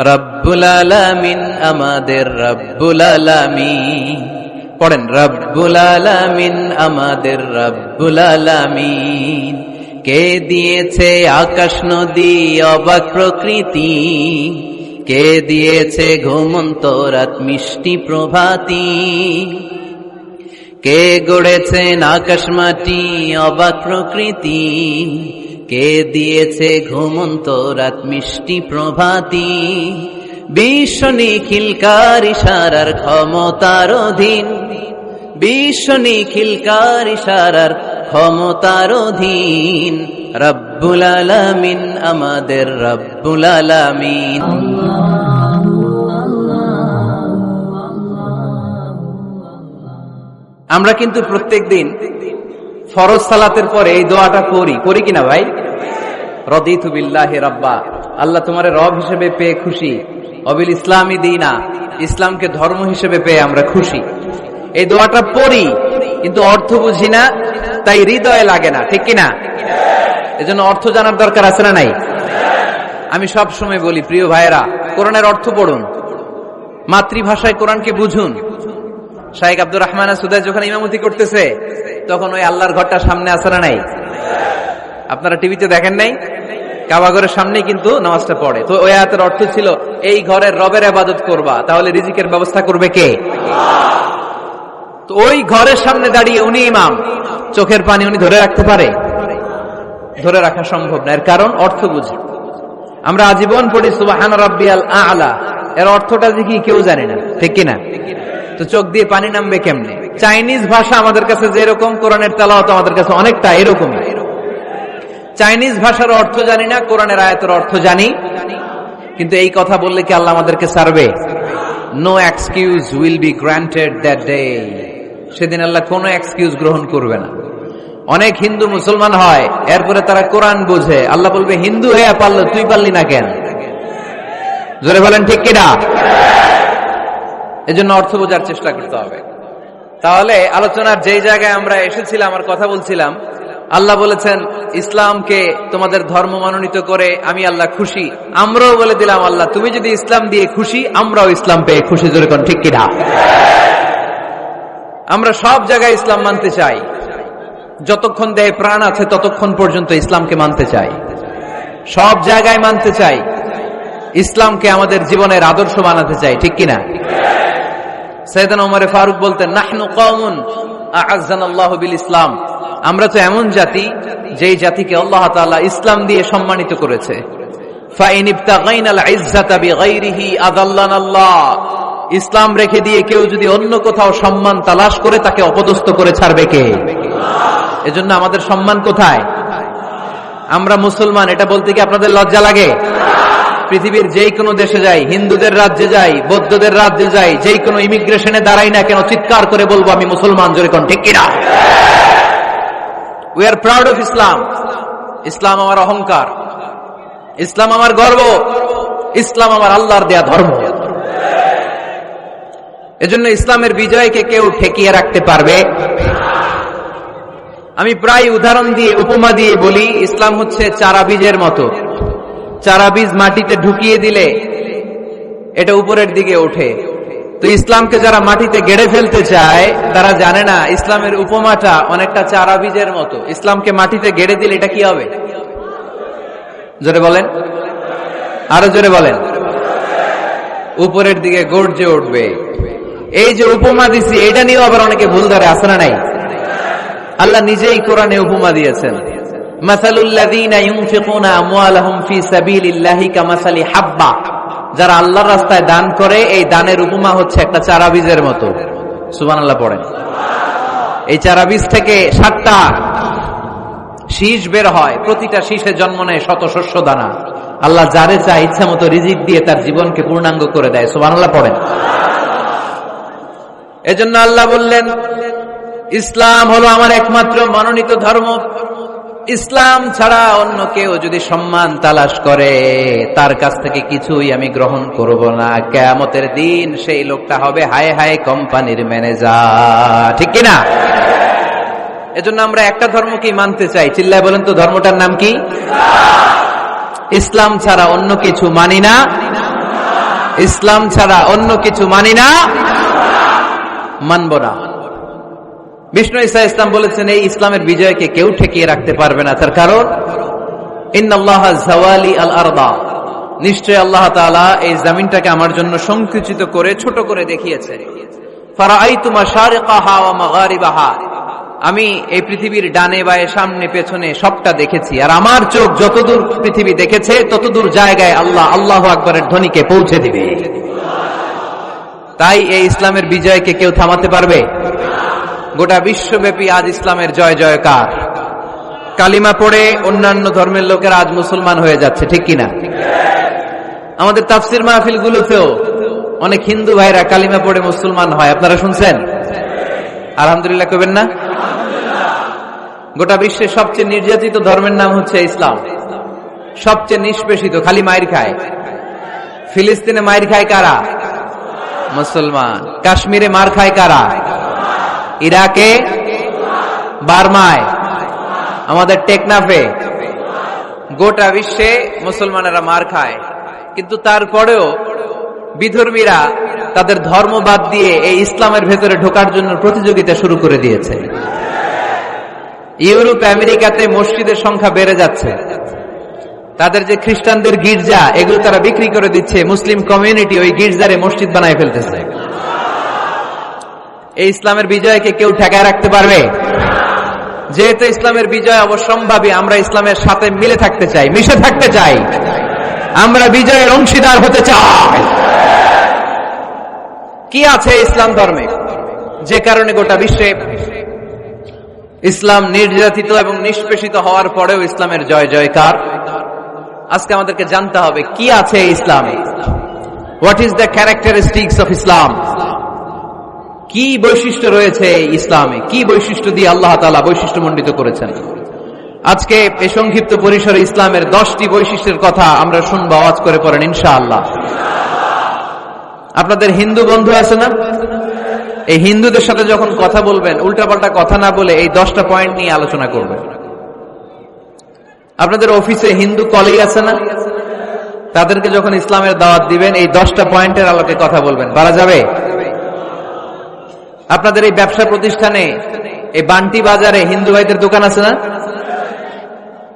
রব্বুল আলামিন আমাদের রব্বুল আলামিন। পড়েন, রব্বুল আলামিন আমাদের রব্বুল আলামিন। কে দিয়েছে আকাশ নদী অবাক প্রকৃতি, কে দিয়েছে ঘুমন্ত রাত মিষ্টি প্রভাতী, কে গড়েছেন আকাশ মাটি অবাক প্রকৃতি, কে দিয়েছে ঘুমন্ত রাত মিষ্টি প্রভাতী। বিশ্ব নিখিলকার ইশারার ক্ষমতার অধীন, বিশ্ব নিখিলকার ইশারার ক্ষমতার অধীন। রব্বুল আলামিন আমাদের রব্বুল আলামিন। আমরা কিন্তু প্রত্যেক দিন ফরজ সালাতের পরে এই দোয়াটা করি কিনা ভাই? রদিতু বিল্লাহি রাব্বা, আল্লাহ তোমারে রব হিসেবে পেয়ে খুশি, অবিল ইসলামী দীনা, ইসলামকে ধর্ম হিসেবে পেয়ে আমরা খুশি। এই দোয়াটা পড়ি কিন্তু অর্থ বুঝি না, তাই হৃদয়ে লাগে না, ঠিক কিনা? এজন্য অর্থ জানার দরকার আছে না নাই? আমি সব সময় বলি, প্রিয় ভাইয়েরা, কোরআনের অর্থ পড়ুন, মাতৃভাষায় কোরআনকে বুঝুন। শাইখ আব্দুর রহমান সুদাই যখন ইমামতি করতেছে তখন ওই আল্লাহর ঘরটা সামনে আছে না নাই? আপনারা টিভিতে দেখেন নাই? কাবা ঘরের সামনেই কিন্তু নামাজটা পড়ে। তো ওই আয়াতের অর্থ ছিল, এই ঘরের রবের ইবাদত করবা, তাহলে রিজিকের ব্যবস্থা করবে কে? তো ওই ঘরের সামনে দাঁড়িয়ে উনি ইমাম, চোখের পানি উনি ধরে রাখতে পারে? ধরে রাখা সম্ভব না। এর কারণ অর্থ বুঝে। আমরা আজীবন পড়ি সুবহান রাব্বিয়াল আ'লা, এর অর্থটা কি কেউ জানে না, ঠিক কিনা? তো চোখ দিয়ে পানি নামবে কেমনে? চাইনিজ ভাষা আমাদের কাছে যেরকম, কোরআনের তেলাওয়াত আমাদের কাছে অনেকটা এরকমই। চাইনিজ ভাষার অর্থ জানি না, কোরআনের আয়াতের অর্থ জানি, কিন্তু এই কথা বললে কি আল্লাহ আমাদেরকে ছাড়বে? No excuse will be granted that day. সেদিন আল্লাহ কোনো এক্সকিউজ গ্রহণ করবে না। অনেক হিন্দু মুসলমান হয়, এরপরে তারা কোরআন বোঝে, আল্লাহ বলবে, হিন্দু হয়ে পারলো, তুই পারলি না কেন? জোরে বলেন ঠিক কিনা? এজন্য অর্থ বোঝার চেষ্টা করতে হবে। তাহলে আলোচনার যেই জায়গায় আমরা এসেছিলাম, আমার কথা বলছিলাম, আল্লাহ বলেছেন ইসলামকে তোমাদের ধর্ম মনোনীত করে আমি আল্লাহ খুশি। আমরাও বলে দিলাম, আল্লাহ তুমি যদি ইসলাম দিয়ে খুশি, আমরাও ইসলাম পেয়ে খুশি। জোরে কোন ঠিক কিনা? আমরা সব জায়গায় ইসলাম মানতে চাই, যতক্ষণ দেহে প্রাণ আছে ততক্ষণ পর্যন্ত ইসলামকে মানতে চাই, সব জায়গায় মানতে চাই, ইসলামকে আমাদের জীবনের আদর্শ বানাতে চাই, ঠিক কিনা? সাইয়েদনা ওমর ফারুক বলতেন, নাহনু কওমুন আ'আজ্জানাল্লাহু বিল ইসলাম, আমরা তো এমন জাতি যেই জাতিকে আল্লাহ তাআলা ইসলাম দিয়ে সম্মানিত করেছে। ফাইন ইবতাগাইনাল ইজ্জাতা বিগাইরিহি আযাল্লানাল্লাহ, ইসলাম রেখে দিয়ে কেউ যদি অন্য কোথাও সম্মান তালাশ করে, তাকে অপদস্থ করে ছাড়বে কে? এজন্য আমাদের সম্মান কোথায়? আমরা মুসলমান, এটা বলতে কি আপনাদের লজ্জা লাগে? পৃথিবীর যেই কোনো দেশে যাই, হিন্দুদের রাজ্যে যাই, বৌদ্ধদের রাজ্যে যাই, যেই কোনো ইমিগ্রেশনে দাঁড়াই না কেন, চিৎকার করে বলবো আমি মুসলমান। জোরে কোন ঠিক কিনা? We are proud of Islam. ইসলাম আমার অহংকার, ইসলাম আমার গর্ব, ইসলাম আমার আল্লাহর দেয়া ধর্ম। এজন্য ইসলামের বিজয়কে কেউ ঠেকিয়ে রাখতে পারবে? আমি প্রায় উদাহরণ দিয়ে, উপমা দিয়ে বলি, ইসলাম হচ্ছে চারা বীজের মতো। চারা বীজ মাটিতে ঢুকিয়ে দিলে এটা উপরের দিকে ওঠে। তো ইসলামকে যারা মাটিতে গেড়ে ফেলতে চায়, তারা জানে না ইসলামের উপমাটা অনেকটা চারা বীজের মতো। ইসলামকে মাটিতে গেড়ে দিলে এটা কি হবে? জোরে বলেন, আরো জোরে বলেন। উপরের দিকে গর্জে উঠবে। এই যে উপমা দিছি, এটা নিয়েও আবার অনেকে ভুল ধরে, আছে না নাই? আল্লাহ নিজেই কোরআনে উপমা দিয়েছেন, মাসালুল্লাযীনা ইউনফিকুনা আমওয়ালাহুম ফি সাবিলিল্লাহি কামাসালি হাব্বা, যারা আল্লাহর রাস্তায় দান করে, এই দানের উপমা হচ্ছে একটা চারা বীজের মতো। সুবহানাল্লাহ পড়েন। এই চারা বীজ থেকে 7টা শীষ বের হয়, প্রতিটা শীষে জন্ম নেয় শত শস্য দানা। আল্লাহ যারে চায় ইচ্ছা মতো রিজিক দিয়ে তার জীবনকে পূর্ণাঙ্গ করে দেয়। সুবহানাল্লাহ পড়েন। এজন্য আল্লাহ বললেন, ইসলাম হলো আমার একমাত্র মনোনীত ধর্ম। ইসলাম ছাড়া অন্য কেউ যদি সম্মান তালাশ করে, তার কাছ থেকে কিছুই আমি গ্রহণ করব না। কিয়ামতের দিন সেই লোকটা হবে হায় হায় কোম্পানির ম্যানেজার, ঠিক কিনা? এজন্য আমরা একটা ধর্মকেই মানতে চাই। চিল্লায় বলেন তো, ধর্মটার নাম কি? ইসলাম ছাড়া অন্য কিছু মানি না। ইসলাম ছাড়া অন্য কিছু মানি না, মানব না। বিষ্ণু ঈসা ইসলাম বলেছেন এই ইসলামের বিজয়কে কেউ ঠেকিয়ে রাখতে পারবে না। তার কারণ ইন্নাল্লাহা যাওয়ালি আল আরদা, নিশ্চয় আল্লাহ তাআলা এই জমিনটাকে আমার জন্য সংকুচিত করে ছোট করে দেখিয়েছে। ফারাআইতু মাশারিকাহা ওয়া মাগারিবাহা, আমি এই পৃথিবীর ডানে বায়ে সামনে পেছনে সবটা দেখেছি, আর আমার চোখ যতদূর পৃথিবী দেখেছে ততদূর জায়গায় আল্লাহ আল্লাহু আকবারের ধ্বনিকে পৌঁছে দিবে। তাই এই ইসলামের বিজয়কে কেউ থামাতে পারবে? গোটা বিশ্বব্যাপী আজ ইসলামের জয় জয়কার। কালিমা পড়ে অন্যান্য ধর্মের লোকেরা আজ মুসলমান হয়ে যাচ্ছে, ঠিক কিনা? আমাদের তাফসির মাহফিল গুলোতেও অনেক হিন্দু ভাইরা কালিমা পড়ে মুসলমান হয়, আপনারা শুনছেন? আলহামদুলিল্লাহ কইবেন না? গোটা বিশ্বের সবচেয়ে নির্যাতিত ধর্মের নাম হচ্ছে ইসলাম, সবচেয়ে নিষ্পেষিত, খালি মাইর খায়। ফিলিস্তিনে মাইর খায় কারা? মুসলমান। কাশ্মীরে মার খায় কারা? ইরাকে, বার্মায়, আমাদের টেকনাফে, গোটা বিশ্বে মুসলমানেরা মার খায়। কিন্তু তারপরেও বিধর্মীরা তাদের ধর্ম বাদ দিয়ে এই ইসলামের ভেতরে ঢোকার জন্য প্রতিযোগিতা শুরু করে দিয়েছে। ইউরোপ আমেরিকাতে মসজিদের সংখ্যা বেড়ে যাচ্ছে, তাদের যে খ্রিস্টানদের গির্জা এগুলো তারা বিক্রি করে দিচ্ছে, মুসলিম কমিউনিটি ওই গির্জারে মসজিদ বানায় ফেলতেছে। এই ইসলামের বিজয়কে কেউ ঠেকায় রাখতে পারবে? যেহেতু ইসলামের বিজয় অবশ্যম্ভাবী, আমরা ইসলামের সাথে মিলে থাকতে চাই, মিশে থাকতে চাই, আমরা বিজয়ের অংশীদার হতে চাই। কি আছে ইসলাম ধর্মে যে কারণে গোটা বিশ্বে ইসলাম নির্যাতিত এবং নিষ্পেষিত হওয়ার পরেও ইসলামের জয় জয়কার? আজকে আমাদেরকে জানতে হবে কি আছে ইসলামে। What is the characteristics of Islam? কি বৈশিষ্ট্য রয়েছে ইসলামে, কি বৈশিষ্ট্য দিয়ে আল্লাহ তাআলা বৈশিষ্ট্যমণ্ডিত করেছেন। আজকে এই সংক্ষিপ্ত পরিসরে ইসলামের 10টি বৈশিষ্ট্যের কথা আমরা শুনবো, আওয়াজ করে পড়েন ইনশাআল্লাহ। আপনাদের হিন্দু বন্ধু আছে না? এই হিন্দুদের সাথে যখন কথা বলবেন উল্টাপাল্টা কথা না বলে এই 10টা পয়েন্ট নিয়ে আলোচনা করবেন। আপনাদের অফিসে হিন্দু কলিগ আছে না? তাদেরকে যখন ইসলামের দাওয়াত দিবেন এই 10টা পয়েন্টের আলোকে কথা বলবেন, পারা যাবে? আপনাদের এই ব্যবসা প্রতিষ্ঠানে, এই বান্টি বাজারে হিন্দু ভাইদের দোকান আছে না?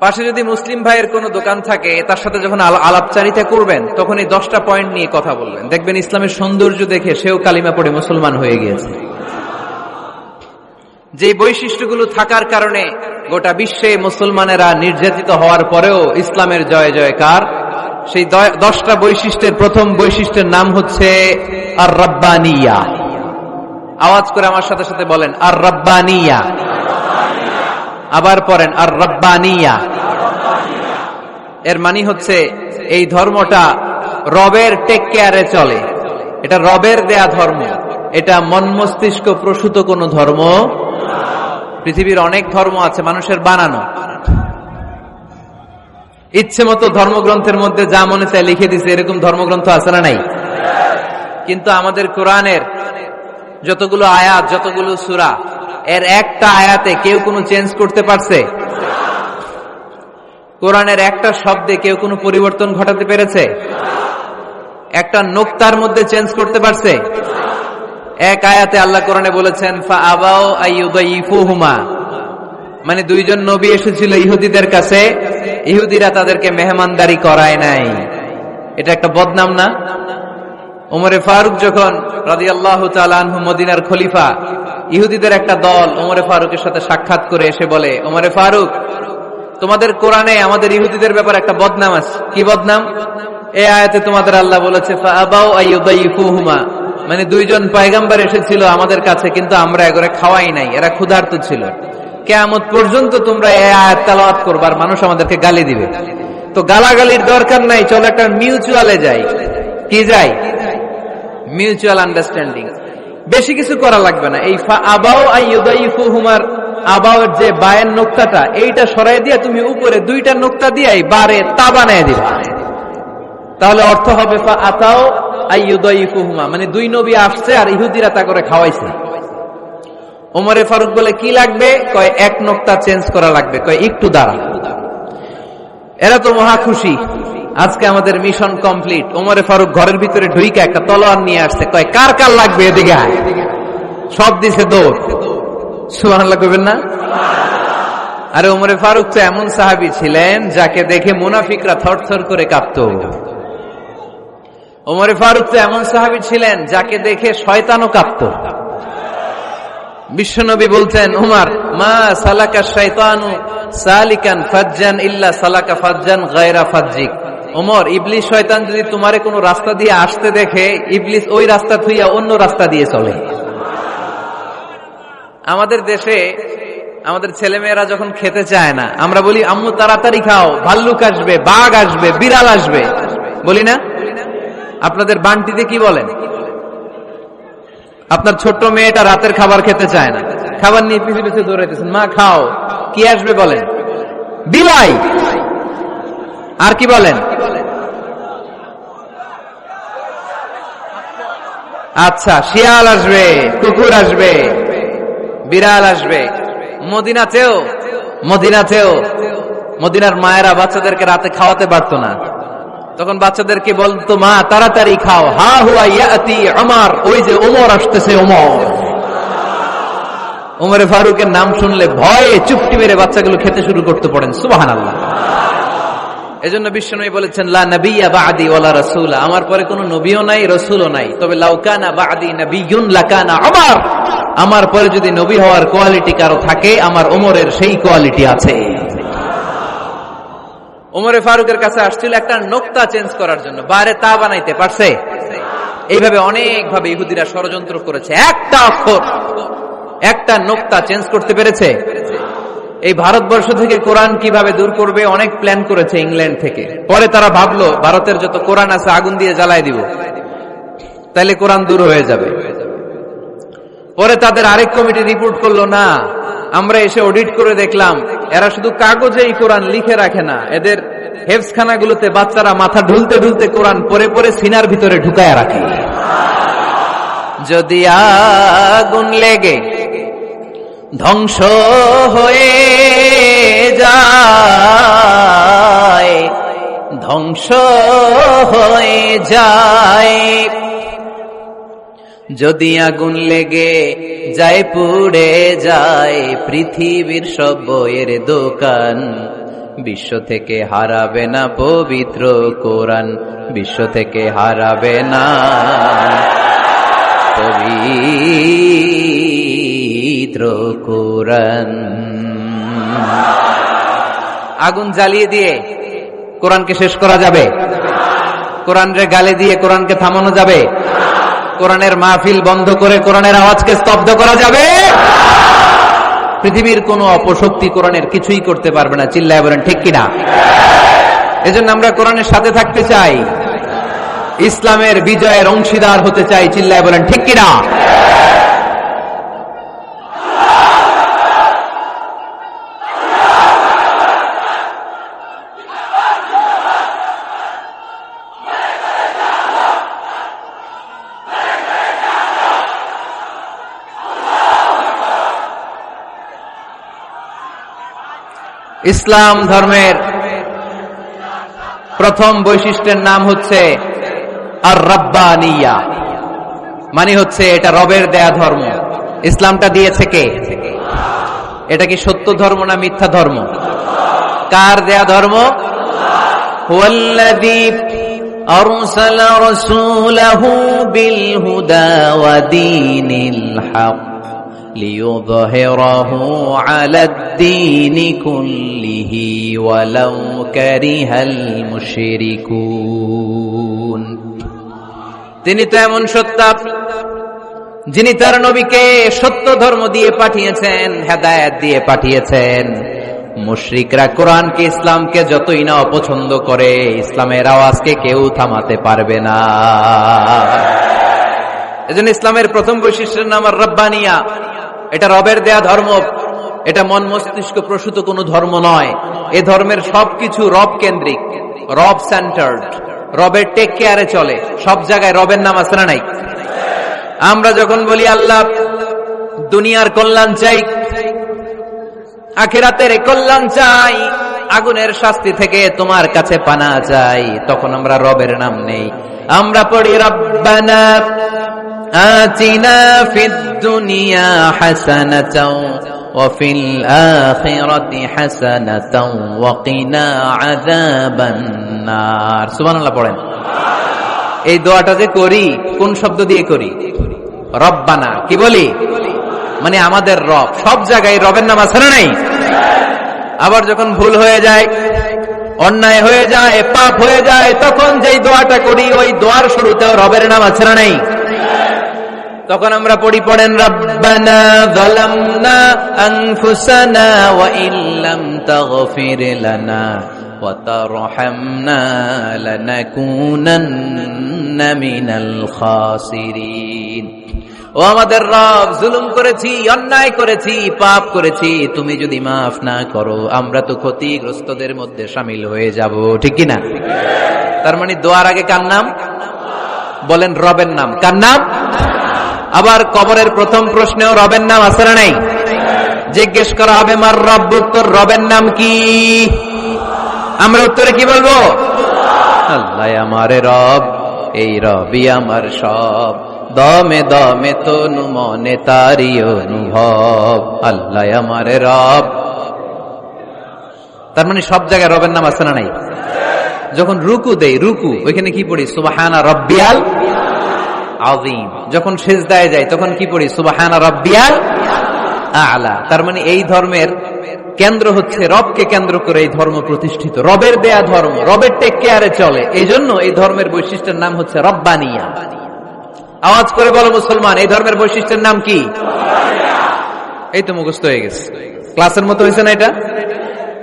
পাশে যদি মুসলিম ভাইয়ের কোনো দোকান থাকে তার সাথে যখন আলাপচারিতা করবেন তখন এই 10টা পয়েন্ট নিয়ে কথা বলবেন, দেখবেন ইসলামের সৌন্দর্য দেখে সেও কালিমা পড়ে মুসলমান হয়ে গিয়েছে। যে বৈশিষ্ট্যগুলো থাকার কারণে গোটা বিশ্বে মুসলমানেরা নির্যাতিত হওয়ার পরেও ইসলামের জয় জয়কার, সেই 10টা বৈশিষ্ট্যের প্রথম বৈশিষ্ট্যের নাম হচ্ছে আর রাব্বানিয়া। আওয়াজ করে আমার সাথে সাথে বলেন আর রাব্বানিয়া। আবার পড়েন আর রাব্বানিয়া। এর মানে হচ্ছে এই ধর্মটা রবের টেক কেয়ারে চলে, এটা রবের দেয়া ধর্ম, এটা মন মস্তিষ্ক প্রসূত কোন ধর্ম। পৃথিবীর অনেক ধর্ম আছে মানুষের বানানো, ইচ্ছে মতো ধর্মগ্রন্থের মধ্যে যা মনে চায় লিখে দিছে, এরকম ধর্মগ্রন্থ আছে না নাই? কিন্তু আমাদের কোরআনের যতগুলো আয়াত, যতগুলো সূরা, এর একটা আয়াতে কেউ কোনো চেঞ্জ করতে পারছে? কোরআনের একটা শব্দে কেউ কোনো পরিবর্তন ঘটাতে পেরেছে? একটা নোক্তার মধ্যে চেঞ্জ করতে পারছে? এক আয়াতে আল্লাহ কোরআনে বলেছেন ফাআবাউ আইয়ুদাইফুহুমা, মানে দুইজন নবী এসেছিল ইহুদিদের কাছে, ইহুদিরা তাদেরকে মেহমানদারি করায় নাই। এটা একটা বদনাম না? ওমরে ফারুক যখন রাদিয়াল্লাহু তাআলা আনহু মদিনার খলিফা, ইহুদিদের একটা দল ওমরে ফারুকের সাথে সাক্ষাৎ করে এসে বলে, ওমরে ফারুক, তোমাদের কোরআনে আমাদের ইহুদিদের ব্যাপারে একটা বদনাম আছে। কি বদনাম? এই আয়াতে তোমাদের আল্লাহ বলেছে ফাআবাউ আইয়ুদাইফুহুমা, মানে দুইজন পয়গম্বর এসেছিল আমাদের কাছে কিন্তু আমরা এগুলো খাওয়াই নাই, এরা ক্ষুধার্ত ছিল। কিয়ামত পর্যন্ত তোমরা এই আয়াত তেলাওয়াত করবে আর মানুষ আমাদেরকে গালি দিবে। তো গালাগালির দরকার নাই, চলো একটা মিউচুয়ালে যাই। কি যাই? Mutual understanding. বেশি কিছু করা লাগবে না। এই ফাআবাউ আইয়ুদাইফুহুমার আবাউর যে বায়ের নোক্তাটা, এইটা সরাই দিয়ে তুমি উপরে দুইটা নোক্তা দিয়ে বারে তা বানায় দিবা, তাহলে অর্থ হবে ফাআতাউ আইয়ুদাইফুহুমা, মানে দুই নবী আসছে আর ইহুদিরা তা করে খাওয়াইছে। ওমরে ফারুক বলে কি লাগবে? কয় এক নোক্তা চেঞ্জ করা লাগবে। কয় একটু দাঁড়া। এরা তো মহা খুশি, আজকে আমাদের মিশন কমপ্লিট। ওমরে ফারুক ঘরের ভিতরে ঢুইকা একটা তলোয়ার নিয়ে আসছে, কয় কার কার লাগবে এদিকে আয়। সব দিছে দৌড়। সুবহানাল্লাহ কইবেন না? আরে ওমরে ফারুক তো এমন সাহাবী ছিলেন যাকে দেখে মুনাফিকরা থরথর করে কাঁপত। ওমরে ফারুক তো এমন সাহাবী ছিলেন যাকে দেখে শয়তানও কাঁপত। বিশ্বনবী বলতেন, উমর মা সালাকা শাইতানু সালিকান ফাজ্জান ইল্লা সালাকা ফাজ্জান গায়রা ফাজ্জিক। ওমর, ইবলিস শয়তান যদি তোমারে কোনো রাস্তা দিয়ে আসতে দেখে, ইবলিস ওই রাস্তা থুইয়া অন্য রাস্তা দিয়ে চলে। আমাদের দেশে আমাদের ছেলেমেয়েরা যখন খেতে চায় না, আমরা বলি আম্মু তাড়াতাড়ি খাও, ভাল্লুক আসবে, বাঘ আসবে, বিড়াল আসবে, বলি না? আপনাদের বান্টিতে কি বলেন? আপনার ছোট্ট মেয়েটা রাতের খাবার খেতে চায় না, খাবার নিয়ে পিছু পিছু দৌড়াইতেছেন, মা খাও, কি আসবে বলেন? বিলাই। আর কি বলেন? আচ্ছা, শিয়াল আসবে, কুকুর আসবে, বিড়াল আসবে। মদিনাতেও মদিনার মায়েরা বাচ্চাদেরকে রাতে খাওয়াতে পারতো না, তখন বাচ্চাদেরকে বলতো, মা তাড়াতাড়ি খাও, হা হুয়া ইয়াতি উমর, ওই যে ওমর আসতেছে। ওমরে ফারুকের নাম শুনলে ভয়ে চুপটি মেরে বাচ্চাগুলো খেতে শুরু করতে পড়েন। সুবহানাল্লাহ। এজন্য বিশ্বনবী বলেছেন, লা নাবিয়্যা বা'দি ওয়ালা রাসূলা, আমার পরে কোনো নবীও নাই, রাসূলও নাই, তবে লাউ কানা বা'দি নাবিয়্যুন লাকানা উমর, আমার পরে যদি নবী হওয়ার কোয়ালিটি কারো থাকে, আমার ওমরের সেই কোয়ালিটি আছে। ওমরে ফারুকের কাছে আসছিল একটা নোক্তা চেঞ্জ করার জন্য, বাইরে তা বানাইতে পারছে? এইভাবে অনেক ভাবে ইহুদিরা ষড়যন্ত্র করেছে, একটা অক্ষর, একটা নোক্তা চেঞ্জ করতে পেরেছে? এই ভারতবর্ষ থেকে কোরআন কিভাবে দূর করবে অনেক প্ল্যান করেছে ইংল্যান্ড থেকে। পরে তারা ভাবলো ভারতের যত কোরআন আছে আগুন দিয়ে জ্বালায় দিব, তাইলে কোরআন দূর হয়ে যাবে। পরে তাদের আরেক কমিটি রিপোর্ট করলো, না, আমরা এসে অডিট করে দেখলাম এরা শুধু কাগজেই কোরআন লিখে রাখে না, এদের হেফজখানাগুলোতে বাচ্চারা মাথা ঢুলতে ঢুলতে কোরআন পরে পরে সিনার ভিতরে ঢুকায় রাখে। যদি আগুন লেগে ধ্বংস হয়ে যায়, ধ্বংস হয়ে যায়, যদি আগুন লেগে যায় পুড়ে যায় পৃথিবীর সব বইয়ের দোকান, বিশ্ব থেকে হারাবে না পবিত্র কোরআন, বিশ্ব থেকে হারাবে না পবিত্র কোরআন। আগুন জ্বালিয়ে দিয়ে কোরআনকে শেষ করা যাবে? কোরআনের গালে দিয়ে কোরআনকে থামানো যাবে? কোরআনের মাহফিল বন্ধ করে কোরআনের আওয়াজকে স্তব্ধ করা যাবে? পৃথিবীর কোন অপশক্তি কোরআনের কিছুই করতে পারবে না। চিল্লায় বলেন ঠিক কিনা? এজন্য আমরা কোরআনের সাথে থাকতে চাই, ইসলামের বিজয়ের অংশীদার হতে চাই। চিল্লায় বলেন ঠিক কিনা? ইসলাম ধর্মের প্রথম বৈশিষ্ট্যের নাম হচ্ছে আর রাব্বানিয়া, মানে হচ্ছে এটা রবের দেয়া ধর্ম। ইসলামটা দিয়েছে কে? এটা কি সত্য ধর্ম না মিথ্যা ধর্ম? কার দেয়া ধর্ম? হুয়াল্লাযী আরসালা রাসূলাহু বিল হুদা ওয়া দীনিল হক লিইয়ুযহিরাহু আলাদ-দীনি কুল্লিহি ওয়ালাউ কারিহাল মুশরিকুন। তিনি তো এমন সত্তা যিনি তার নবীকে সত্য ধর্ম দিয়ে পাঠিয়েছেন, হেদায়েত দিয়ে পাঠিয়েছেন। মুশরিকরা কোরআনকে, ইসলামকে যতই না অপছন্দ করে, ইসলামের আওয়াজকে কেউ থামাতে পারবে না। এজন্য ইসলামের প্রথম বৈশিষ্ট্যের নাম আর রাব্বানিয়া। এটা রবের দেয়া ধর্ম, এটা মন মস্তিষ্ক প্রসূত কোনো ধর্ম নয়। এ ধর্মের সবকিছু রব কেন্দ্রিক, রব সেন্টার্ড, রবের টেক কেয়ারে চলে। সব জায়গায় রবের নাম আছে না নাই? আমরা যখন বলি আল্লাহ দুনিয়ার কল্যাণ চাই, আখিরাতের কল্যাণ চাই, আগুনের শাস্তি থেকে তোমার কাছে পানা চাই, তখন আমরা রবের নাম নেই। আমরা পড়ি রব্বানা আতিনা ফিদ দুনিয়া হাসানাতাও ওয়া ফিল আখিরাতি হাসানাতাও ওয়া কিনা আযাবান নার। সুবহানাল্লাহ পড়েন। এই দোয়াটা যে করি কোন শব্দ দিয়ে করি? রব্বানা। কি বলি? মানে আমাদের রব। সব জায়গায় রবের নাম আছে না নাই? আবার যখন ভুল হয়ে যায়, অন্যায় হয়ে যায়, পাপ হয়ে যায়, তখন যেই দোয়াটা করি ওই দোয়ার শুরুতেও রবের নাম আছে না নাই? তখন আমরা পড়েন রব্বানা যালামনা আনফুসানা ওয়া ইল্লাম তাগফির লানা ওয়া তারহামনা লানাকুনান্না মিনাল খাসিরিন। ও আমাদের রব, জুলুম করেছি, অন্যায় করেছি, পাপ করেছি, তুমি যদি মাফ না করো আমরা তো ক্ষতিগ্রস্তদের মধ্যে শামিল হয়ে যাব। ঠিক কি না? তার মানে দোয়ার আগে কার নাম? বলেন রবের নাম। কার নাম? আবার কবরের প্রথম প্রশ্নেও রবের নাম আছে না নাই? জিজ্ঞেস করা হবে মার রব্বুক, তোর রবের নাম কি? আমরা উত্তরে কি বলবো? আল্লাহ আমারে রব, এই রবই আমার সব, দমে দমে তনু মনে তারি অনুভব, আল্লাহ আমারে রব। তার মানে সব জায়গায় রবের নাম আছে না নাই? যখন রুকু দেই, রুকু ওইখানে কি পড়ি? সুবহানা রাব্বিয়াল আযীম। যখন সিজদায় যাই তখন কি পড়ি? সুবহানা রাব্বিয়াল আ'লা। তার মানে এই ধর্মের কেন্দ্র হচ্ছে রবকে কেন্দ্র করে এই ধর্ম প্রতিষ্ঠিত, রবের দেয়া ধর্ম, রবের টেক কেয়ারে চলে। এই জন্য এই ধর্মের বৈশিষ্ট্যের নাম হচ্ছে রব্বানিয়া। আওয়াজ করে বলো মুসলমান, এই ধর্মের বৈশিষ্ট্যের নাম কি? এই তো মুখস্থ হয়ে গেছে। ক্লাসের মতো হয়েছে না এটা?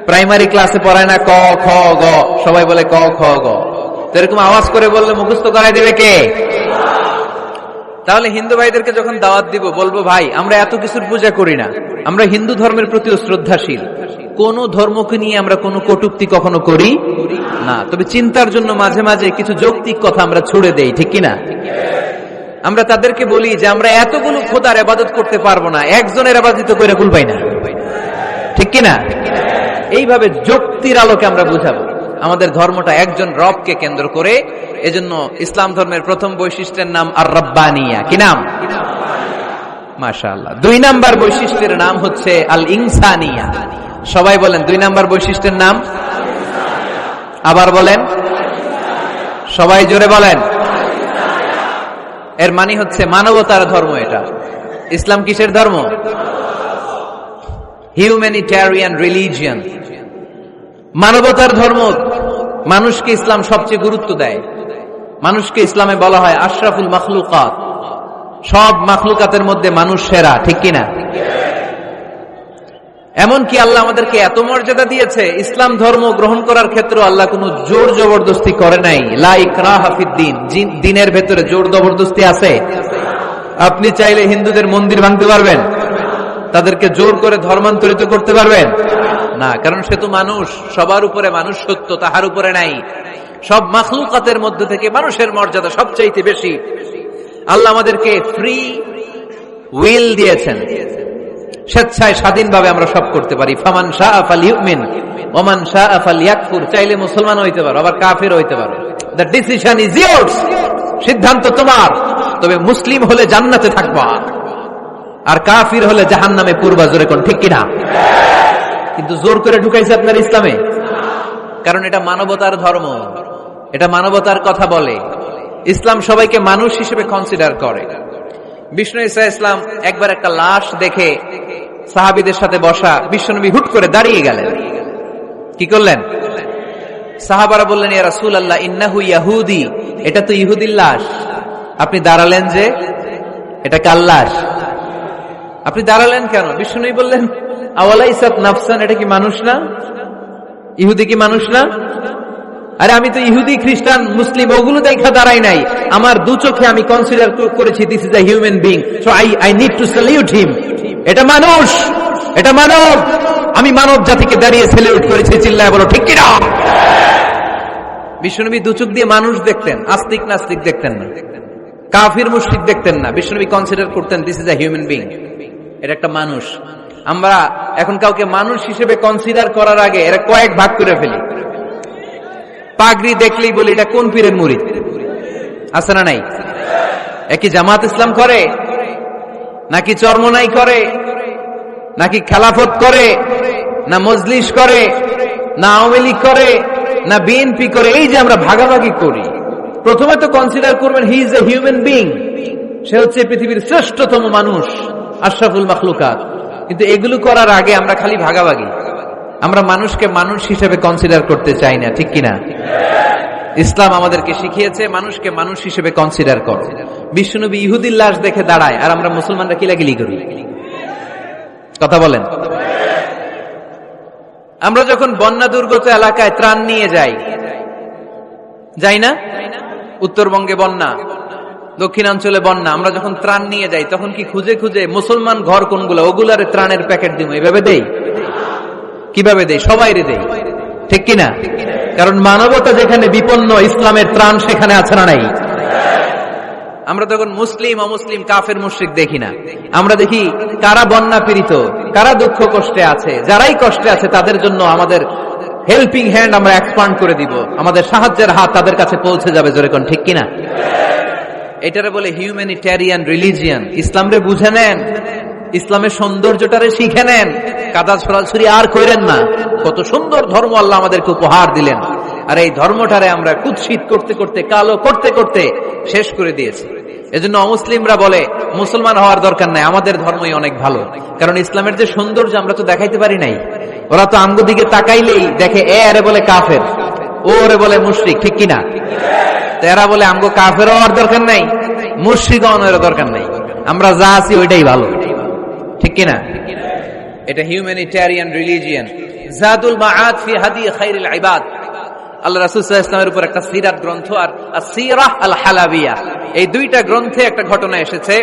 প্রাইমারি ক্লাসে পড়ায় না ক খ গ, সবাই বলে ক খ গ। তো এরকম আওয়াজ করে বললে মুখস্থ করাই দেবে কে? তাহলে হিন্দু ভাইদেরকে যখন দাওয়াত দিব বলবো, ভাই আমরা এত কিছুর পূজা করি না, আমরা হিন্দু ধর্মের প্রতিও শ্রদ্ধাশীল, কোন ধর্মকে নিয়ে আমরা কোনো কটূক্তি কখনো করি না, তবে চিন্তার জন্য মাঝে মাঝে কিছু যৌক্তিক কথা আমরা ছুড়ে দেই। ঠিক কিনা? আমরা তাদেরকে বলি যে আমরা এতগুলো খোদার ইবাদত করতে পারবো না, একজনের ইবাদত করে কুল পাই না। ঠিক কিনা? এইভাবে যুক্তির আলোকে আমরা বুঝাবো আমাদের ধর্মটা একজন রবকে কেন্দ্র করে। এজন্য ইসলাম ধর্মের প্রথম বৈশিষ্ট্যের নাম আর রব্বানিয়া। কি নাম? মাশাআল্লাহ। 2 নাম্বার বৈশিষ্ট্যের নাম হচ্ছে আল ইনসানিয়া। সবাই বলেন 2 নাম্বার বৈশিষ্ট্যের নাম। আবার বলেন, সবাই জোরে বলেন। এর মানে হচ্ছে মানবতার ধর্ম। এটা ইসলাম কিসের ধর্ম? হিউম্যানিটেরিয়ান রিলিজিয়ন, মানবতার ধর্ম। মানুষকে ইসলাম সবচেয়ে গুরুত্ব দেয়। মানুষকে ইসলামে বলা হয় আশরাফুল মাখলুকাত, সব মাখলুকাতের মধ্যে মানুষ সেরা। ঠিক কিনা? এমনকি আল্লাহ আমাদেরকে এত মর্যাদা দিয়েছে, ইসলাম ধর্ম গ্রহণ করার ক্ষেত্রে আল্লাহ কোনো জোর জবরদস্তি করে নাই। লা ইকরাহা ফিদ্দিন, দ্বীনের ভেতরে জোর জবরদস্তি আছে? আপনি চাইলে হিন্দুদের মন্দির ভাঙতে পারবেন? তাদেরকে জোর করে ধর্মান্তরিত করতে পারবেন না, কারণ সে তো মানুষ, সবার উপরে মানুষ সত্য, তাহার উপরে নাই। সব মাখলুকাতের মধ্যে থেকে মানুষের মর্যাদা সবচাইতে বেশি। আল্লাহ আমাদেরকে ফ্রি উইল দিয়েছেন, স্বেচ্ছায় স্বাধীনভাবে আমরা সব করতে পারি। ফামান শাআ ফালইউমিন ওয়া মান শাআ ফালইয়াকফুর। চাইলে মুসলমান হইতে পারো, আবার কাফির হইতে পারো। দ্য ডিসিশন ইজ ইয়ার্স, সিদ্ধান্ত তোমার। তবে মুসলিম হলে জান্নাতে থাকবা, আর কাফির হলে জাহান্নামে পূর্বা। জোরে কোন ঠিক কিনা? কিন্তু জোর করে ঢুকাইছে আপনার ইসলামে, কারণ এটা মানবতার ধর্ম, এটা মানবতার কথা বলে। ইসলাম সবাইকে মানুষ হিসেবে কনসিডার করে। বিষ্ণু ঈসা ইসলাম একবার একটা লাশ দেখে সাহাবীদের সাথে বসা, বিশ্বনবী হুট করে দাঁড়িয়ে গেলেন। কি করলেন? সাহাবারা বললেন, ইয়া রাসূলুল্লাহ ইন্নাহু ইয়াহুদি, এটা তো ইহুদির লাশ। আপনি দাঁড়ালেন যে, এটা কার লাশ? আপনি দাঁড়ালেন কেন? বিষ্ণুনবী বললেন, আওয়ালাইসাত নাফসান, এটা কি মানুষ না? ইহুদি কি মানুষ না? আরে আমি তো ইহুদি, খ্রিস্টান, মুসলিম ওগুলো দেখা দাঁড়াই নাই, আমার দু চোখে আমি কনসিডার করেছি this is a human being, so I need to salute হিম। এটা মানুষ, এটা মানব। আমি মানব জাতিকে দাঁড়িয়ে স্যালিউট করেছি। চিল্লায় বলো ঠিক কিনা? বিশ্বনবী দু চোখ দিয়ে মানুষ দেখতেন, আস্তিক নাস্তিক দেখতেন না, কাফির মুশরিক দেখতেন না। বিশ্বনবী কনসিডার করতেন this is a human being, এটা একটা মানুষ। আমরা এখন কাউকে মানুষ হিসেবে কনসিডার করার আগে এরা কয়েক ভাগ করে ফেলি। পাগড়ি দেখলেই বলি এটা কোন পীরের মুরিদ, আছে না নাই? একই জামাত ইসলাম করে, নাকি চরমনাই করে, নাকি খেলাফত করে, না মজলিস করে, না আওয়ামী লীগ করে, না বিএনপি করে? এই যে আমরা ভাগাভাগি করি, প্রথমে তো কনসিডার করবেন he is a human being, সে হচ্ছে পৃথিবীর শ্রেষ্ঠতম মানুষ, আশরাফুল মাখলুকাত। কিন্তু এগুলো করার আগে আমরা খালি ভাগাভাগি, আমরা মানুষকে মানুষ হিসেবে কনসিডার করতে চাই না, ঠিক কিনা? ইসলাম আমাদেরকে শিখিয়েছে মানুষকে মানুষ হিসেবে কনসিডার করো। বিশ্বনবী ইহুদির লাশ দেখে দাঁড়ায়, আর আমরা মুসলমানরা কিলাকিলি করি। কথা বলেন। আমরা যখন বন্যা দুর্গত এলাকায় ত্রাণ নিয়ে যাই না? উত্তরবঙ্গে বন্যা, দক্ষিণাঞ্চলে বন্যা, আমরা যখন ত্রাণ নিয়ে যাই তখন কি খুঁজে খুঁজে মুসলমান ঘর কোনগুলো ওগুলারে ত্রাণের প্যাকেট দিব এভাবে দেই? কিভাবে দেই? সবাইরে দেই, ঠিক কিনা? কারণ মানবতা যেখানে বিপন্ন, ইসলামের ত্রাণ সেখানে আছে না নাই? আমরা তখন মুসলিম অমুসলিম কাফের মুশরিক দেখি না, আমরা দেখি কারা বন্যা পীড়িত, কারা দুঃখ কষ্টে আছে। যারাই কষ্টে আছে তাদের জন্য আমাদের হেল্পিং হ্যান্ড আমরা এক্সপান্ড করে দিব, আমাদের সাহায্যের হাত তাদের কাছে পৌঁছে যাবে। জোরে কোন ঠিক কিনা? এটারে বলে হিউম্যানিটেরিয়ান রিলিজিয়ান। ইসলামরে বুঝে নেন, ইসলামের সৌন্দর্যটারে শিখে নেন, কাদা ছড়াছড়ি আর কইরেন না। কত সুন্দর ধর্ম আল্লাহ আমাদেরকে উপহার দিলেন, আর এই ধর্মটারে আমরা কুৎসিত করতে করতে, কালো করতে করতে শেষ করে দিয়েছি। এজন্য অমুসলিমরা বলে মুসলমান হওয়ার দরকার নাই, আমাদের ধর্মই অনেক ভালো। কারণ ইসলামের যে সৌন্দর্য আমরা তো দেখাইতে পারি নাই। ওরা তো আমগো দিকে তাকাইলেই দেখে এরে বলে কাফের, ওরে বলে মুশরিক, ঠিক কিনা? এরা বলে আমগো কাফের হওয়ার দরকার নাই, মুশরিক হওয়ার দরকার নাই, আমরা যা আছি ওইটাই ভালো, ঠিক কিনা? এটা হিউম্যানিটেরিয়ান রিলিজিয়ান। জাদুল মাআদ ফি হাদি খায়রিল ইবাদ, আল্লাহ রাসূল সাল্লাল্লাহু আলাইহি ওয়াসাল্লামের উপর একটা সিরাত গ্রন্থ আর আসসিরাহ আল হালাবিয়া, এই দুইটা গ্রন্থে একটা ঘটনা এসেছে।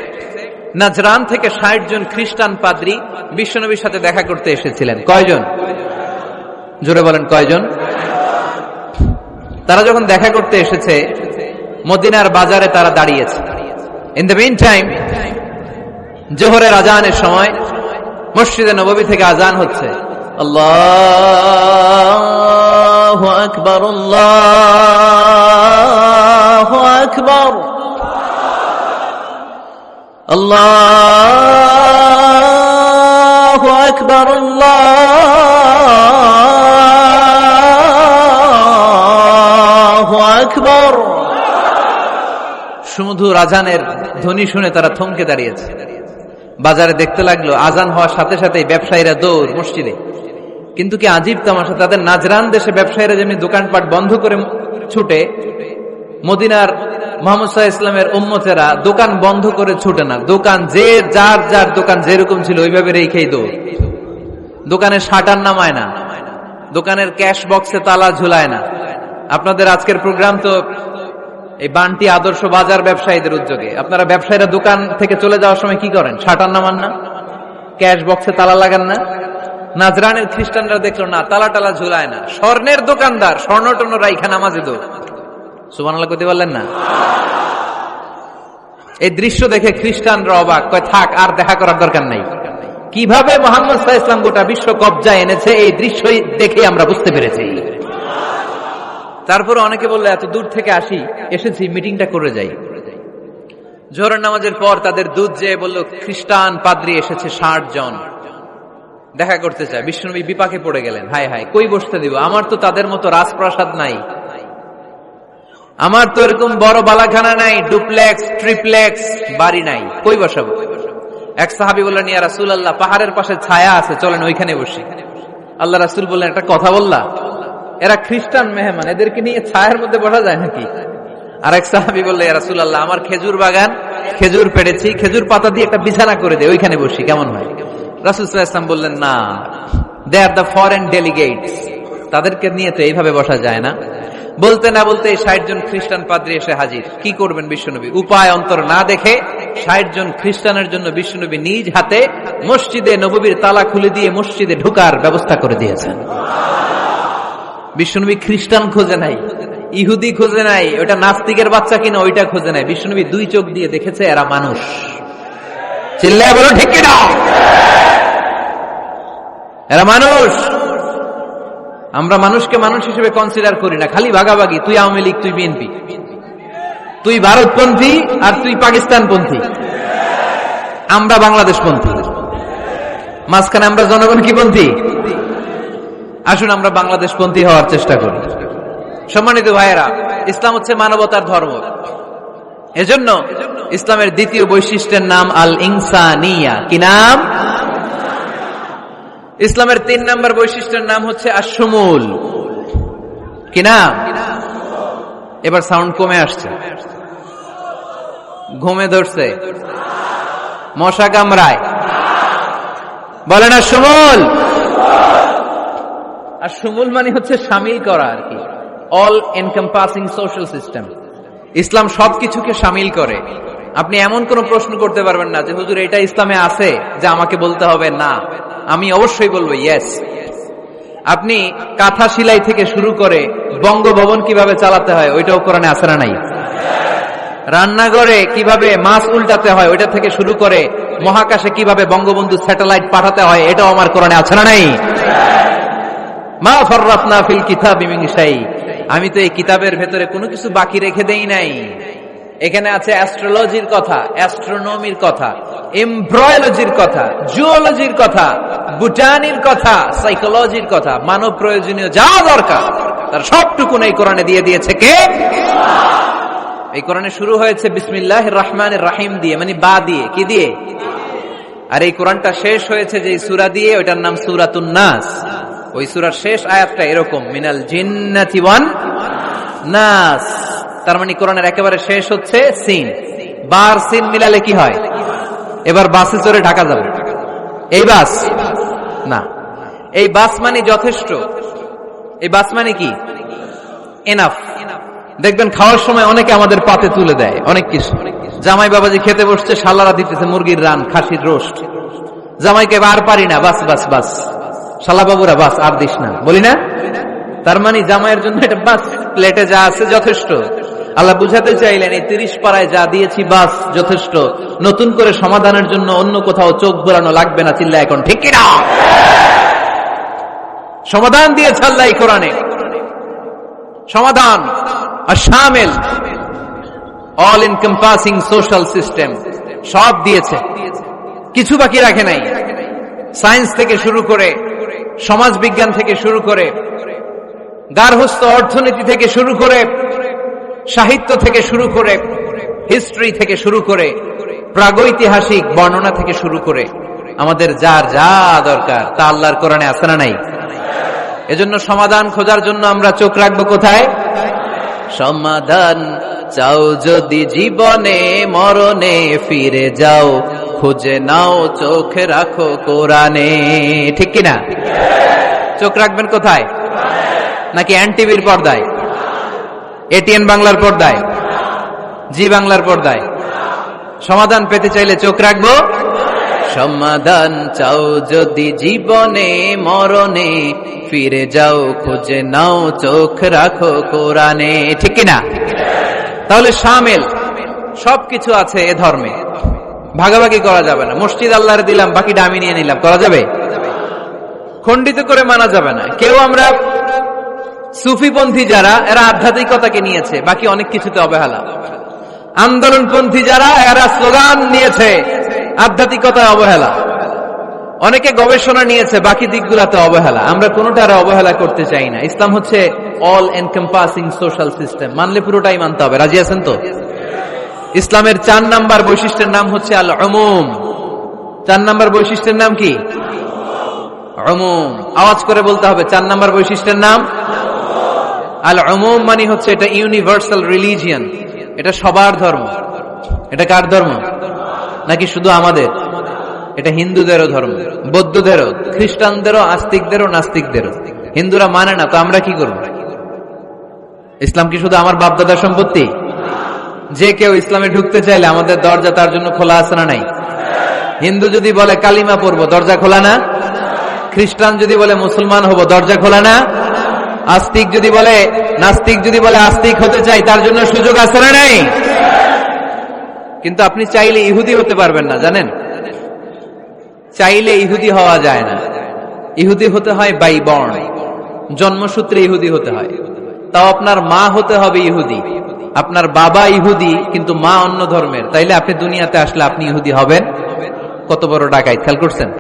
নাজরান থেকে ৬০ জন খ্রিস্টান পাদ্রী বিশ্বনবীর সাথে দেখা করতে এসেছিলেন। কয়জন? জোরে বলেন কয়জন? তারা যখন দেখা করতে এসেছে মদিনার বাজারে তারা দাঁড়িয়েছে। ইন দ্য মিন টাইম জোহরের আজানের সময় মসজিদে নববী থেকে আজান হচ্ছে। আল্লাহু আকবার, আল্লাহু আকবার, আল্লাহু আকবার, আল্লাহু আকবার। সুমধুর আজানের ধ্বনি শুনে তারা থমকে দাঁড়িয়েছে। বাজারে দেখতে লাগলো আজান হওয়ার সাথে সাথে ব্যবসায়ীরা দৌড় মসজিদে। কিন্তু কি আজীব তামাশা, তাদের নাজরান দেশে ব্যবসায়ীরা যেমনি দোকানপাট বন্ধ করে ছুটে, মদিনার মুহাম্মদ সাল্লাল্লাহু আলাইহি ওয়াসাল্লামের উম্মতেরা দোকান বন্ধ করে ছুটে না। দোকান যে যার যার দোকান যেরকম ছিল ওইভাবে রেখেই দৌড়। দোকানের শাটার নামায় না, দোকানের ক্যাশ বক্সে তালা ঝুলায় না। আপনাদের আজকের প্রোগ্রাম তো এই বান্টি আদর্শ বাজার ব্যবসায়ীদের উদ্যোগে। আপনারা ব্যবসায়ীরা দোকান থেকে চলে যাওয়ার সময় কি করেন? শাটার নামান না, ক্যাশ বক্সে তালা লাগান না। নাজরানের খ্রিস্টানরা দেখলো না, তালা টালা ঝুলায় না। স্বর্ণের দোকানদার স্বর্ণ টর্ণ রাইখা নামাজে দৌড়। সুবহানাল্লাহ কইতে পারলেন না? এই দৃশ্য দেখে খ্রিস্টানরা অবাক, কয় থাক আর দেখা করার দরকার নাই। কিভাবে মুহাম্মদ সাল্লাল্লাহু আলাইহি ওয়াসাল্লাম গোটা বিশ্ব কবজায় এনেছে এই দৃশ্য দেখে আমরা বুঝতে পেরেছি। তারপরে অনেকে বললো এত দূর থেকে এসেছি মিটিংটা করে যাই। জোহরের নামাজের পর তাদের দুধ যেয়ে বললো খ্রিস্টান পাদ্রী এসেছে ৬০ জন দেখা করতে চায়। বিশ্বনবী বিপাকে পড়ে গেলেন, হায় হায় কই বসতে দিব, আমার তো তাদের মতো রাজপ্রাসাদ নাই, আমার তো এরকম বড় বালাখানা নাই, ডুপ্লেক্স ট্রিপ্লেক্স বাড়ি নাই, কই বসাবো? এক সাহাবী বললেন ইয়া রাসূলুল্লাহ পাহাড়ের পাশে ছায়া আছে, চলেন ওইখানে বসি। আল্লাহ রাসূল বললেন একটা কথা বললা, এরা খ্রিস্টান মেহমান, এদেরকে নিয়ে ছায়ার মধ্যে বসা যায় নাকি? আর এক সাহাবী বললেন ইয়া রাসূলুল্লাহ আমার খেজুর বাগান, খেজুর পেড়েছি, খেজুর পাতা দিয়ে একটা বিছানা করে দে, ওইখানে বসি, কেমন হয়? রাসূল সাল্লাল্লাহু আলাইহি ওয়াসাল্লাম বললেন না, দে আর দ্য ফরেন ডেলিগেটস, তাদেরকে নিয়ে তো এইভাবে বসা যায় না। বলতে না বলতে ৬০ জন খ্রিস্টান পাদ্রী এসে হাজির। কি করবেন বিশ্বনবী? উপায় অন্তর না দেখে ৬০ জন খ্রিস্টানের জন্য বিশ্বনবী নিজ হাতে মসজিদে নববীর তালা খুলে দিয়ে মসজিদে ঢোকার ব্যবস্থা করে দিয়েছেন। বিশ্বনবী খ্রিস্টান খোঁজে নাই, ইহুদি খোঁজে নাই, ওটা নাস্তিকের বাচ্চা কিনা ওইটা খোঁজে নাই। বিশ্বনবী দুই চোখ দিয়ে দেখেছে এরা মানুষ। চিল্লায় বলো ঠিক কিনা? এরা মানুষ। আমরা মানুষকে মানুষ হিসেবে কনসিডার করি না, খালি ভাগাভাগি, তুই আওয়ামী লীগ, তুই বিএনপি, তুই ভারতপন্থী আর তুই পাকিস্তানপন্থী, আমরা বাংলাদেশপন্থী, মাঝখানে আমরা জনগণ কি পন্থী? আসুন আমরা বাংলাদেশপন্থী হওয়ার চেষ্টা করি। সম্মানিত ভাইয়েরা, ইসলাম হচ্ছে মানবতার ধর্ম। এজন্য ইসলামের দ্বিতীয় বৈশিষ্ট্যের নাম আল ইনসানিয়া। কি নাম? ইসলামের 3 নম্বর বৈশিষ্ট্যের নাম হচ্ছে আশ-শুমুল। কি নাম? এবার সাউন্ড কমে আসছে, ঘুমে ধরছে, মশা কামড়ায়, বলেন আশ-শুমুল। আশ-শুমুল মানে হচ্ছে শামিল করা আর কি, অল এনকম্পাসিং সোশ্যাল সিস্টেম। ইসলাম সবকিছুকে শামিল করে। আপনি এমন কোন প্রশ্ন করতে পারবেন না যে হুজুর এটা ইসলামে আছে যে আমাকে বলতে হবে না, আমি অবশ্যই বলবো ইয়েস। আপনি কাঁথা সেলাই থেকে শুরু করে বঙ্গভবন কিভাবে চালাতে হয় ওইটাও কোরআনে আছে না নাই? রান্নাঘরে কিভাবে মাছ উল্টাতে হয় ওইটা থেকে শুরু করে মহাকাশে কিভাবে বঙ্গবন্ধু স্যাটেলাইট পাঠাতে হয় এটাও আমার কোরআনে আছে না নাই? মা ফাররাতনা ফিল কিতাবি মিন শাই। আমি তো এই কিতাবের ভেতরে কোনো কিছু বাকি রেখে দেই নাই। এখানে আছে অ্যাস্ট্রোলজির কথা, অ্যাস্ট্রোনমির কথা, এমব্রয়োলজির কথা, জুওলজির কথা, বুটানির কথা, সাইকোলজির কথা, মানব প্রয়োজনীয় যা দরকার তার সবটুকু এই কোরআনে দিয়ে দিয়েছে কে? এই কোরআনে শুরু হয়েছে বিসমিল্লাহির রহমানির রহিম দিয়ে, মানে বা দিয়ে। কি দিয়ে? আর এই কোরআনটা শেষ হয়েছে যে সূরা দিয়ে, ওইটার নাম সূরাতুন নাস। ওই সূরার শেষ আয়াতটা এরকম, মিনাল জিন্নাতি ওয়ান নাস। তার মানে কোরআনের একেবারে শেষ হচ্ছে সিন। বার সিন মিলালে কি হয়? এবার বাসে চড়ে ঢাকা যাবে। এই বাস না, এই বাস মানে যথেষ্ট। এই বাস মানে কি? এনাফ। দেখবেন খাওয়ার সময় অনেকে আমাদের পাতে তুলে দেয় অনেক কিছু। জামাই বাবাজি খেতে বসছে, শালারা দিতেছে মুরগির রান, খাসির রোস্ট। জামাইকে আর পারি না, বাস বাস বাস, শালা বাবুরা বাস আর দিস না, বলি না? তার মানে জামাইয়ের জন্য এটা বাস, প্লেটে যা আছে যথেষ্ট। আল্লাহ বুঝাতে চাইলেন এই 30 পাড়ায় যা দিয়েছি বাস যথেষ্ট, নতুন করে সমাধানের জন্য অন্য কোথাও চোখ বোলানো লাগবে না। চিল্লা এখন ঠিক কিনা? সমাধান দিয়েছে আল্লাহ এই কোরআনে, সমাধান আর শামিল, অল এনকম্পাসিং সোশ্যাল সিস্টেম সব দিয়েছে, কিছু বাকি রাখে নাই। সায়েন্স থেকে শুরু করে, সমাজ বিজ্ঞান থেকে শুরু করে, গার্হস্থ্য অর্থনীতি থেকে শুরু করে, সাহিত্য থেকে শুরু করে, হিস্ট্রি থেকে শুরু করে, প্রাগৈতিহাসিক বর্ণনা থেকে শুরু করে, আমাদের যার যা দরকার তা আল্লাহর কোরআনে আছে না নাই? এজন্য সমাধান খোঁজার জন্য আমরা চোখ রাখবো কোথায়? সমাধান চাও যদি জীবনে, মরণে ফিরে যাও, খুঁজে নাও চোখ রাখো কোরআনে। ঠিক কিনা? চোখ রাখবেন কোথায়? নাকি এনটিভির পর্দায়, এটিএন বাংলার পর্দায়, জি বাংলার পর্দায়? সমাধান পেতে চাইলে চোখ রাখবো। সমাধান চাও যদি জীবনে, মরণে ফিরে যাও, খুঁজে নাও চোখ রাখো কোরআনে। ঠিক কিনা? তাহলে শামিল সবকিছু আছে এ ধর্মে, ভাগাভাগি করা যাবে না। মসজিদ আল্লাহরে দিলাম, বাকিটা আমি নিয়ে নিলাম, করা যাবে? খণ্ডিত করে মানা যাবে না। কেউ আমরা সুফিপন্থী যারা, এরা আধ্যাত্মিকতাকে নিয়েছে, বাকি অনেক কিছুতে অবহেলা। আন্দোলনপন্থী যারা, এরা স্লোগান নিয়েছে, আধ্যাত্মিকতায় অবহেলা। অনেকে গবেষণা নিয়েছে, বাকি দিকগুলাতে অবহেলা। আমরা কোনোটারে অবহেলা করতে চাই না। ইসলাম হচ্ছে অল এনকম্পাসিং সোশ্যাল সিস্টেম, মানলে পুরোটাই মানতে হবে। রাজি আছেন তো? ইসলামের 4 নাম্বার বৈশিষ্ট্যের নাম হচ্ছে আল উমুম। 4 নাম্বার বৈশিষ্ট্যের নাম কি? উমুম। আওয়াজ করে বলতে হবে, 4 নাম্বার বৈশিষ্ট্যের নাম আল উমুম। মানে হচ্ছে এটা ইউনিভার্সাল রিলিজিয়ন, এটা সবার ধর্ম। এটা কার ধর্ম? নাকি শুধু আমাদের? এটা হিন্দুদেরও ধর্ম, বৌদ্ধদেরও, খ্রিস্টানদেরও, আস্তিকদেরও, নাস্তিকদেরও। হিন্দুরা মানে না তো আমরা কি করব? ইসলাম কি শুধু আমার বাপদাদার সম্পত্তি? যে কেউ ইসলামে ঢুকতে চাইলে আমাদের দরজা তার জন্য খোলা আছে না নাই? হিন্দু যদি বলে কালিমা পড়বো, দরজা খোলা না? খ্রিস্টান যদি বলে মুসলমান হব, দরজা খোলা না? আস্তিক যদি বলে, নাস্তিক যদি বলে আস্তিক হতে চাই, তার জন্য সুযোগ আছে না নাই? কিন্তু আপনি চাইলে ইহুদি হতে পারবেন না, জানেন? চাইলে ইহুদি হওয়া যায় না। ইহুদি হতে হয় বাই বর্ণ, জন্মসূত্রে ইহুদি হতে হয়। তাও আপনার মা হতে হবে ইহুদি, আপনার বাবা ইহুদি কিন্তু মা অন্য ধর্মের, তাইলে আপনি দুনিয়াতে আসলে আপনি ইহুদি হবেন? কত বড় ডাকাইত, খেয়াল করছেন?